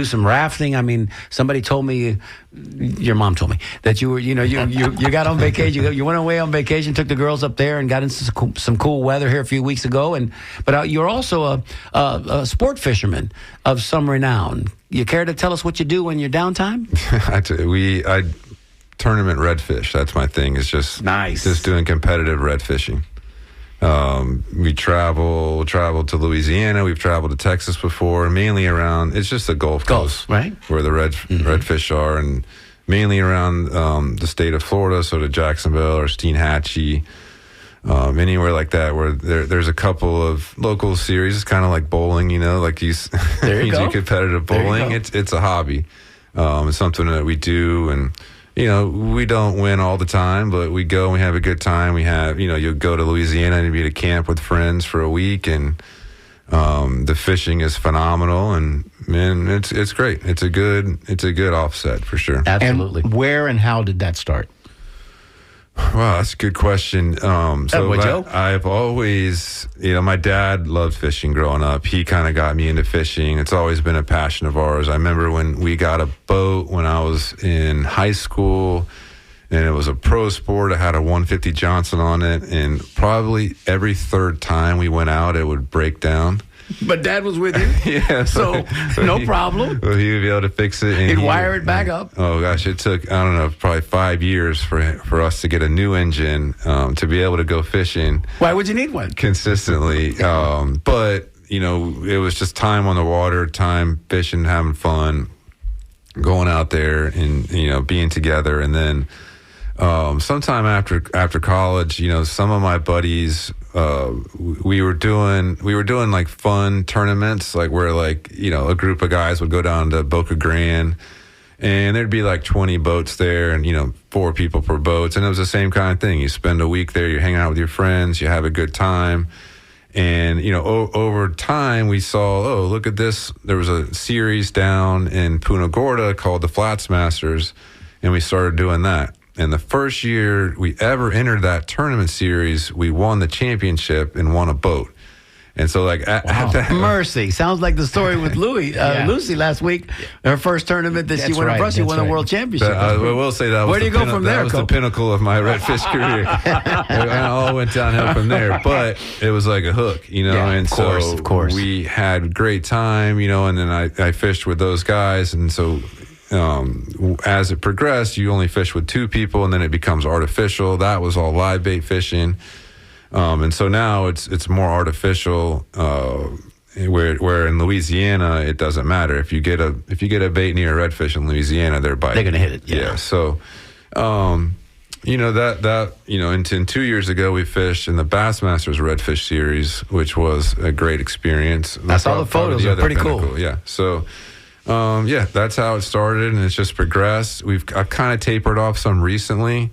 some rafting. I mean, somebody told me, your mom told me, that you were, you got on vacation. You went away on vacation, took the girls up there and got into some cool weather here a few weeks ago. But you're also a sport fisherman of some renown. You care to tell us what you do when you're downtime? I tournament redfish. That's my thing. It's just nice. Just doing competitive red fishing. We travel to Louisiana. We've traveled to Texas before, mainly around. It's just the Gulf Coast, right, where the redfish are, and mainly around the state of Florida, so to Jacksonville or Steinhatchee, anywhere like that, where there's a couple of local series. It's kind of like bowling, like you there you go. competitive bowling. It's a hobby. It's something that we do, and we don't win all the time, but we go and we have a good time. We have, you'll go to Louisiana and be at a camp with friends for a week, and the fishing is phenomenal, and man, it's great. It's a good offset for sure. Absolutely. And where and how did that start? Wow, that's a good question. Joe? I've always, my dad loved fishing growing up. He kind of got me into fishing. It's always been a passion of ours. I remember when we got a boat when I was in high school, and it was a pro sport. It had a 150 Johnson on it, and probably every third time we went out, it would break down. But Dad was with you? Yeah. So, no problem. Well, he would be able to fix it. And He'd wire it back up. Oh, gosh. It took, I don't know, probably 5 years for us to get a new engine to be able to go fishing. Why would you need one? Consistently. But, it was just time on the water, time fishing, having fun, going out there and, being together. And then sometime after college, some of my buddies, we were doing like fun tournaments, like where a group of guys would go down to Boca Grande, and there'd be like 20 boats there, and 4 people per boat, and it was the same kind of thing. You spend a week there, you're hanging out with your friends, you have a good time, and over time we saw, look at this. There was a series down in Punta Gorda called the Flats Masters, and we started doing that. And the first year we ever entered that tournament series, we won the championship and won a boat. And so, Mercy. Sounds like the story with Lucy last week. Her first tournament that she won in Brussels, she won the world championship. I will say that. Where do you go from there? That was the pinnacle of my redfish career. It all went downhill from there, but it was like a hook, And of course, we had great time, and then I fished with those guys, and so. As it progressed, you only fish with 2 people, and then it becomes artificial. That was all live bait fishing, and so now it's more artificial. Where in Louisiana it doesn't matter if you get a bait near a redfish in Louisiana, they're biting. They're gonna hit it. Yeah. So, and 2 years ago we fished in the Bassmasters Redfish Series, which was a great experience. I saw the photos; they're pretty cool. Yeah. So. That's how it started, and it's just progressed. I've kind of tapered off some recently.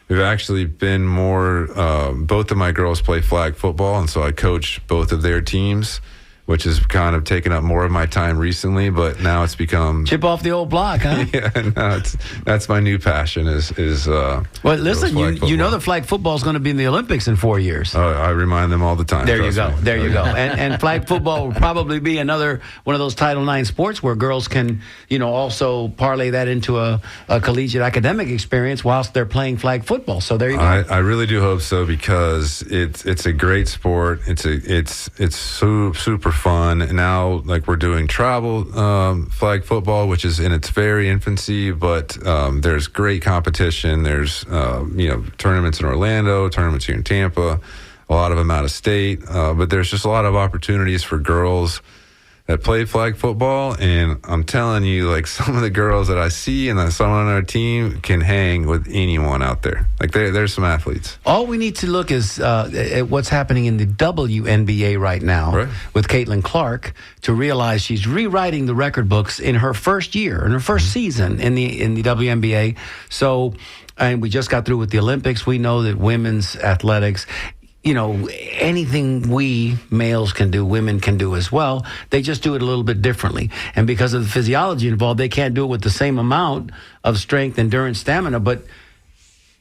We've actually been more. Both of my girls play flag football, and so I coach both of their teams, which has kind of taken up more of my time recently. But now it's become chip off the old block, huh? Yeah, no, that's my new passion. Well, listen, you know the flag football is going to be in the Olympics in 4 years. I remind them all the time. There you go. There you go. And flag football will probably be another one of those Title IX sports where girls can, also parlay that into a collegiate academic experience whilst they're playing flag football. So there you go. I really do hope so, because it's a great sport. It's super fun. And now, like, we're doing travel flag football, which is in its very infancy, but there's great competition. There's tournaments in Orlando, tournaments here in Tampa, a lot of them out of state, but there's just a lot of opportunities for girls that play flag football, and I'm telling you, like, some of the girls that I see and someone on our team can hang with anyone out there. Like, there's some athletes. All we need to look is at what's happening in the WNBA right now with Caitlin Clark to realize she's rewriting the record books in her first year, in her first season in the WNBA. So, and we just got through with the Olympics. We know that women's athletics, anything we males can do, women can do as well. They just do it a little bit differently. And because of the physiology involved, they can't do it with the same amount of strength, endurance, stamina. But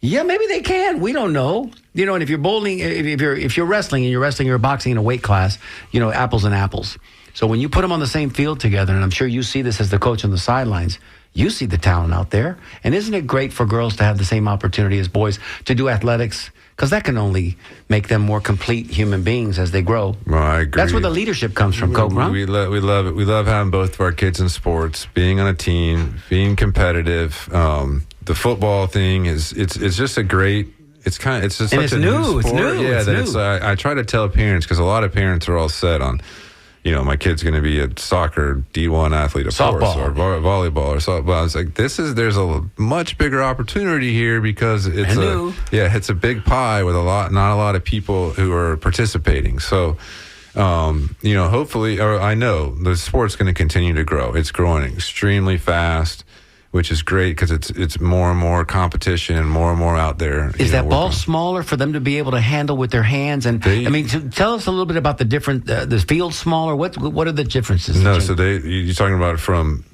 yeah, maybe they can. We don't know. And if you're bowling, if you're wrestling and you're wrestling or boxing in a weight class, apples and apples. So when you put them on the same field together, and I'm sure you see this as the coach on the sidelines, you see the talent out there. And isn't it great for girls to have the same opportunity as boys to do athletics? Because that can only make them more complete human beings as they grow. Well, I agree. That's where the leadership comes from, Coke, huh? We love it. We love having both of our kids in sports, being on a team, being competitive. The football thing it's just a great. It's just such a new sport. It's new. Yeah, I try to tell parents, because a lot of parents are all set on, my kid's going to be a soccer D1 athlete, of course, or volleyball or softball. I was like, there's a much bigger opportunity here, because it's a big pie with not a lot of people who are participating. So, hopefully, or I know the sport's going to continue to grow. It's growing extremely fast. which is great because it's more and more competition and more out there. Is that ball smaller for them to be able to handle with their hands? And tell us a little bit about the different. The field smaller. What are the differences? No, so you're talking about from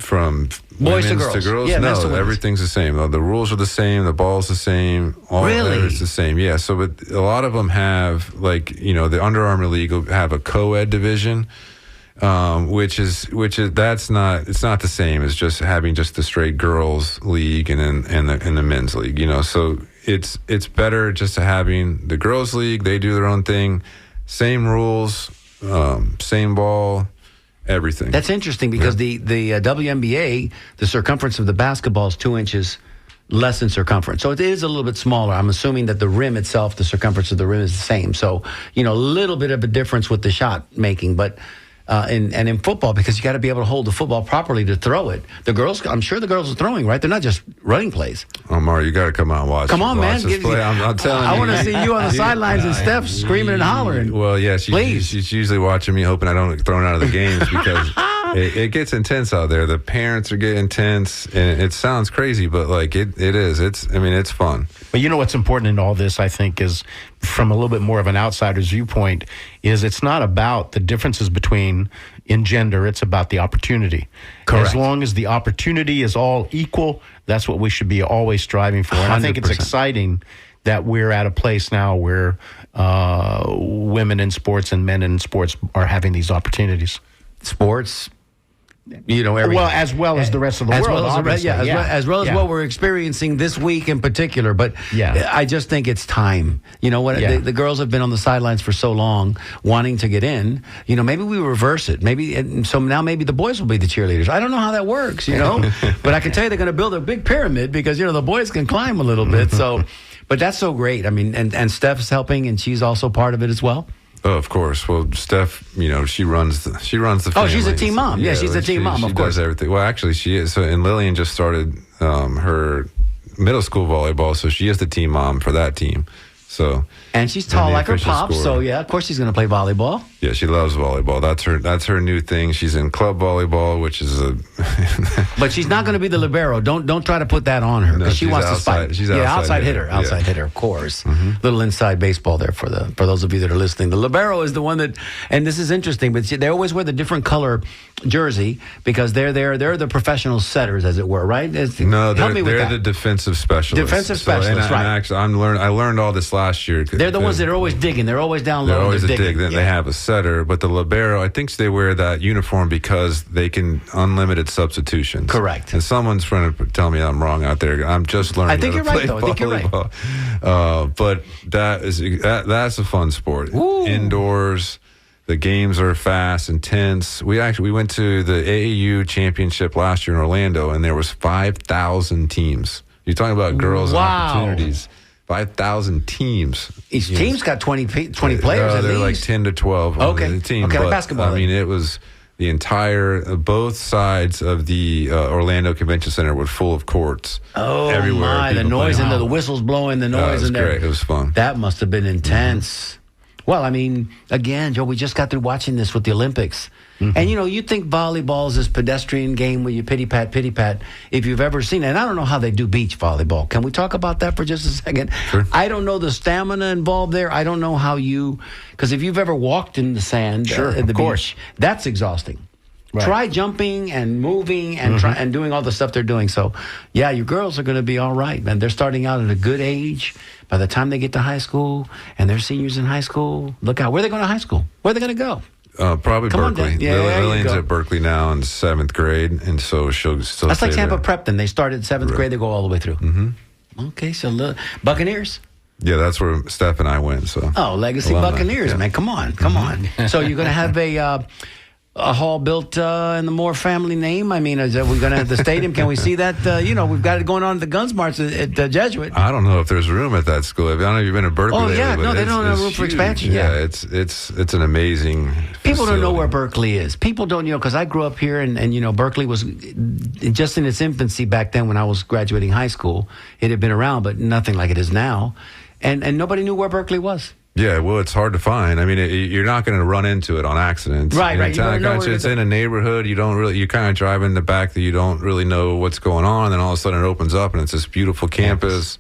boys to girls. Yeah, no, everything's the same. The rules are the same. The ball's the same. All really, it's the same. Yeah. So, but a lot of them have the Under Armour League will have a co-ed division. Which is it's not the same as just having just the straight girls league and the men's league, so it's better just to having the girls league. They do their own thing, same rules, same ball, everything. That's interesting because the WNBA, the circumference of the basketball is 2 inches less in circumference. So it is a little bit smaller. I'm assuming that the rim itself, the circumference of the rim is the same. So, a little bit of a difference with the shot making, but and in football, because you got to be able to hold the football properly to throw it. The girls, I'm sure the girls are throwing, right? They're not just running plays. Oh, Mario, you got to come out and watch. Come on, man. This play. I'm telling you. I want to see you on the sidelines and Steph screaming and hollering. Well, yeah, she's usually watching me, hoping I don't get thrown out of the games because it gets intense out there. The parents are getting intense, and it sounds crazy, but it is. It's fun. But what's important in all this, I think, is from a little bit more of an outsider's viewpoint, is it's not about the differences in gender, it's about the opportunity. Correct. As long as the opportunity is all equal, that's what we should be always striving for. And I think it's exciting that we're at a place now where women in sports and men in sports are having these opportunities. Sports, as well as the rest of the world, as well as what we're experiencing this week in particular. But I just think it's time. The girls have been on the sidelines for so long, wanting to get in. Maybe we reverse it. So now maybe the boys will be the cheerleaders. I don't know how that works. But I can tell you they're going to build a big pyramid because the boys can climb a little bit. So, but that's so great. And Steph's helping, and she's also part of it as well. Oh, of course. Well, Steph, she runs the family. Oh, she's a team mom. Yeah, she's a team mom, of course. She does everything. Well, actually, she is. So, and Lillian just started her middle school volleyball, so she is the team mom for that team. So, and she's tall like her pop, so of course she's going to play volleyball. Yeah, she loves volleyball. That's her new thing. She's in club volleyball, which is But she's not going to be the libero. Don't try to put that on her because she wants to spike. She's outside hitter. Outside hitter, of course. Mm-hmm. Little inside baseball there for those of you that are listening. The libero is the one that, and this is interesting, but they always wear the different color jersey because they're the professional setters, as it were, right? They're the defensive specialists. Defensive specialists, right? Actually, I learned all this last year. They're the ones that are always digging. They're always down low. They're always digging. They have a setter, but the libero, I think they wear that uniform because they can unlimited substitutions. Correct. And someone's trying to tell me I'm wrong out there. I'm just learning. I think you're right, though. I think you're right. But that's a fun sport. Ooh. Indoors. The games are fast, intense. We went to the AAU championship last year in Orlando, and there was 5,000 teams. You're talking about girls and opportunities. 5,000 teams. Each team's got 20 players at they're least. like 10 to 12 on the team. Okay, like basketball. It was the entire, both sides of the Orlando Convention Center were full of courts. Oh, everywhere. My. The noise and the whistles blowing, the noise. It was great. It was fun. That must have been intense. Mm-hmm. Well, again, Joe, we just got through watching this with the Olympics. Mm-hmm. And, you think volleyball is this pedestrian game where you pity-pat, if you've ever seen it. And I don't know how they do beach volleyball. Can we talk about that for just a second? Sure. I don't know the stamina involved there. I don't know how because if you've ever walked in the sand at the beach, that's exhausting. Right. Try jumping and moving and and doing all the stuff they're doing. So, yeah, your girls are going to be all right, man. They're starting out at a good age. By the time they get to high school and they're seniors in high school, look out. Where are they going to high school? Where are they going to go? Probably Come Berkeley. Lillian's at Berkeley now in 7th grade, and so she'll still That's like Tampa there. Prep then. They start at 7th grade, they go all the way through. Mm-hmm. Okay, so Buccaneers? Yeah, that's where Steph and I went. So Legacy alumni. Buccaneers, man. Come on. So you're going to have a hall built in the Moore family name? Is that we're going to have the stadium? Can we see that? We've got it going on at the Guns March at Jesuit. I don't know if there's room at that school. I don't know if you've been to Berkeley. Oh, yeah. No, they don't have room for expansion. Yeah, it's an amazing People facility. don't know where Berkeley is. People don't, because I grew up here and Berkeley was just in its infancy back then when I was graduating high school. It had been around, but nothing like it is now. And nobody knew where Berkeley was. Yeah, well, it's hard to find. I mean, you're not going to run into it on accident. Right. It's in a neighborhood. You kind of drive in the back that you don't really know what's going on. And then all of a sudden it opens up and it's this beautiful campus.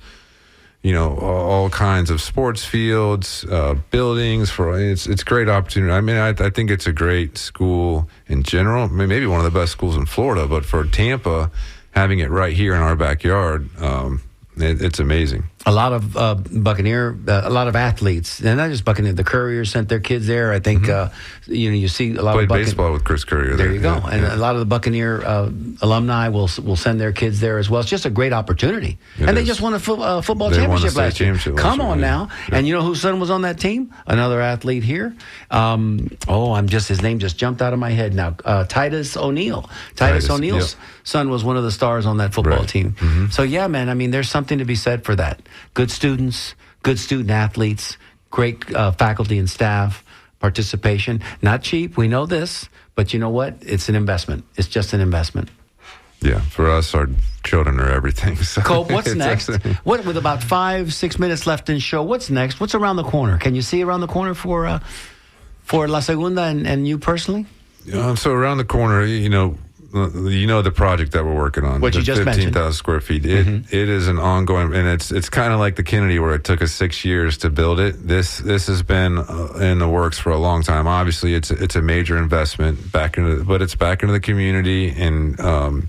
All kinds of sports fields, buildings. It's great opportunity. I mean, I think it's a great school in general. Maybe one of the best schools in Florida. But for Tampa, having it right here in our backyard, it's amazing. A lot of Buccaneer, a lot of athletes, and not just Buccaneer. The Couriers sent their kids there. I think you see a lot Played of baseball with Chris Courier. There you go, and a lot of the Buccaneer alumni will send their kids there as well. It's just a great opportunity, and they just won a football championship last year. Come on now, and you know whose son was on that team? Another athlete here. His name just jumped out of my head now. Titus O'Neil. Titus O'Neil's son was one of the stars on that football team. Mm-hmm. So yeah, man. I mean, there's something to be said for that. Good students, good student athletes, great faculty and staff participation. Not cheap, we know this, but you know what? It's an investment. It's just an investment. Yeah, for us, our children are everything. So Cope, what's next? With about 5-6 minutes left in the show, what's next? What's around the corner? Can you see around the corner for La Segunda and you personally? So around the corner, the project that we're working on, what you just mentioned, 15,000 square feet. It is an ongoing, and it's kind of like the Kennedy, where it took us 6 years to build it. This has been in the works for a long time. Obviously, it's a major investment but it's back into the community, and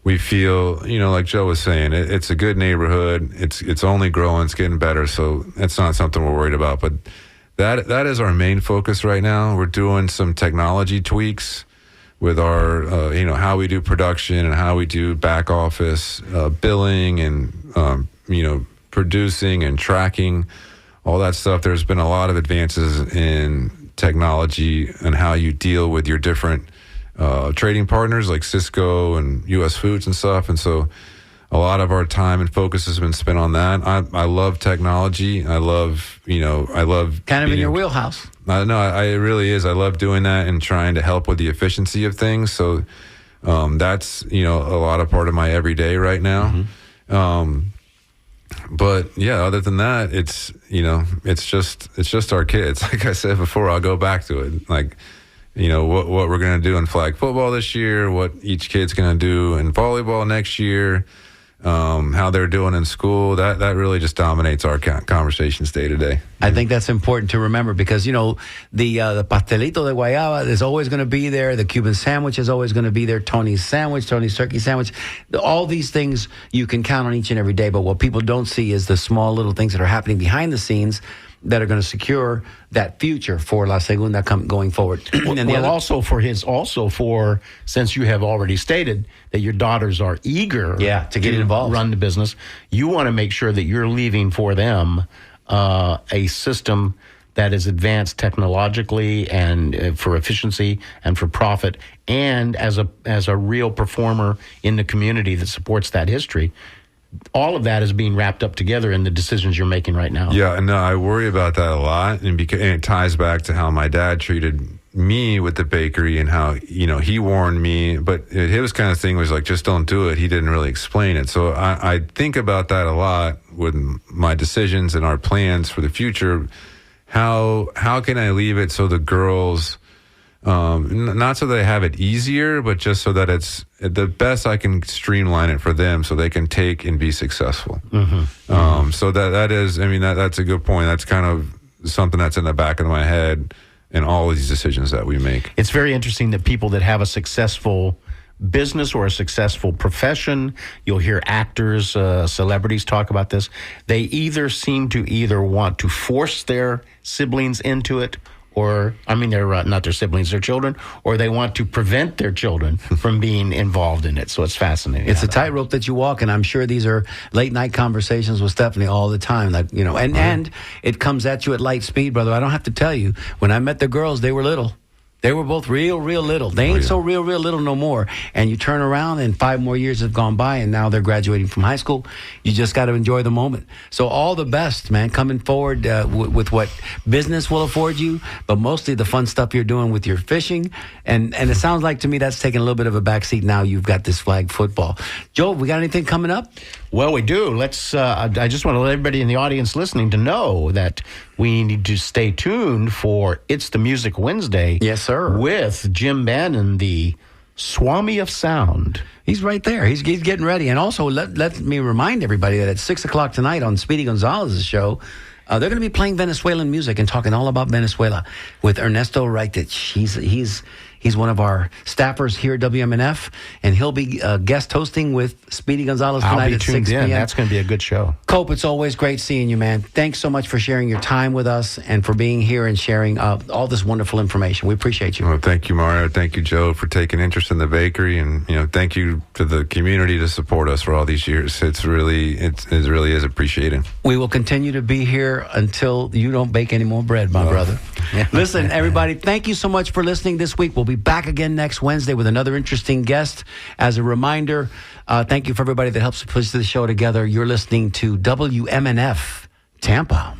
we feel, like Joe was saying, it's a good neighborhood. It's only growing, it's getting better, so it's not something we're worried about. But that is our main focus right now. We're doing some technology tweaks with our, how we do production and how we do back office billing and, producing and tracking, all that stuff. There's been a lot of advances in technology and how you deal with your different trading partners like Cisco and U.S. Foods and stuff. And so a lot of our time and focus has been spent on that. I love technology. I love kind of in your wheelhouse. No, it really is. I love doing that and trying to help with the efficiency of things. So that's a lot of part of my everyday right now. Mm-hmm. But yeah, other than that, it's just our kids. Like I said before, I'll go back to it. Like, what we're going to do in flag football this year, what each kid's going to do in volleyball next year, how they're doing in school. That really just dominates our conversations day to day. I think that's important to remember because, the pastelito de guayaba is always going to be there. The Cuban sandwich is always going to be there. Tony's turkey sandwich. All these things you can count on each and every day. But what people don't see is the small little things that are happening behind the scenes that are going to secure that future for La Segunda going forward. Since you have already stated that your daughters are eager to get involved, run the business, you want to make sure that you're leaving for them a system that is advanced technologically and for efficiency and for profit, and as a real performer in the community that supports that history. All of that is being wrapped up together in the decisions you're making right now. Yeah, no, I worry about that a lot, and it ties back to how my dad treated me with the bakery and how, he warned me, but his kind of thing was like, just don't do it. He didn't really explain it. So I think about that a lot with my decisions and our plans for the future. How can I leave it so the girls, not so they have it easier, but just so that it's the best I can streamline it for them so they can take and be successful. Mm-hmm. So that is, that's a good point. That's kind of something that's in the back of my head in all of these decisions that we make. It's very interesting that people that have a successful business or a successful profession, you'll hear actors, celebrities talk about this. They either seem to want to force their siblings into it, or, they're not their siblings, their children, or they want to prevent their children from being involved in it. So it's fascinating. It's a tightrope that you walk, and I'm sure these are late night conversations with Stephanie all the time. And it comes at you at light speed, brother. I don't have to tell you. When I met the girls, they were little. They were both real little. They ain't so real little no more. And you turn around and 5 more years have gone by and now they're graduating from high school. You just got to enjoy the moment. So all the best, man, coming forward with what business will afford you, but mostly the fun stuff you're doing with your fishing. And it sounds like to me that's taking a little bit of a backseat now. You've got this flag football. Joe, we got anything coming up? Well, we do. Let's. I just want to let everybody in the audience listening to know that we need to stay tuned for It's the Music Wednesday. Yes, sir. With Jim Bannon, the Swami of Sound. He's right there. He's getting ready. And also, let me remind everybody that at 6 o'clock tonight on Speedy Gonzalez's show, they're going to be playing Venezuelan music and talking all about Venezuela with Ernesto Reitich. He's one of our staffers here at WMNF, and he'll be guest hosting with Speedy Gonzalez tonight at 6 p.m. That's going to be a good show. Cope, it's always great seeing you, man. Thanks so much for sharing your time with us and for being here and sharing all this wonderful information. We appreciate you. Well, thank you, Mario. Thank you, Joe, for taking interest in the bakery, and thank you to the community to support us for all these years. It really is appreciated. We will continue to be here until you don't bake any more bread, my brother. Listen, everybody, thank you so much for listening this week. We'll be back again next Wednesday with another interesting guest. As a reminder, thank you for everybody that helps push the show together. You're listening to WMNF Tampa.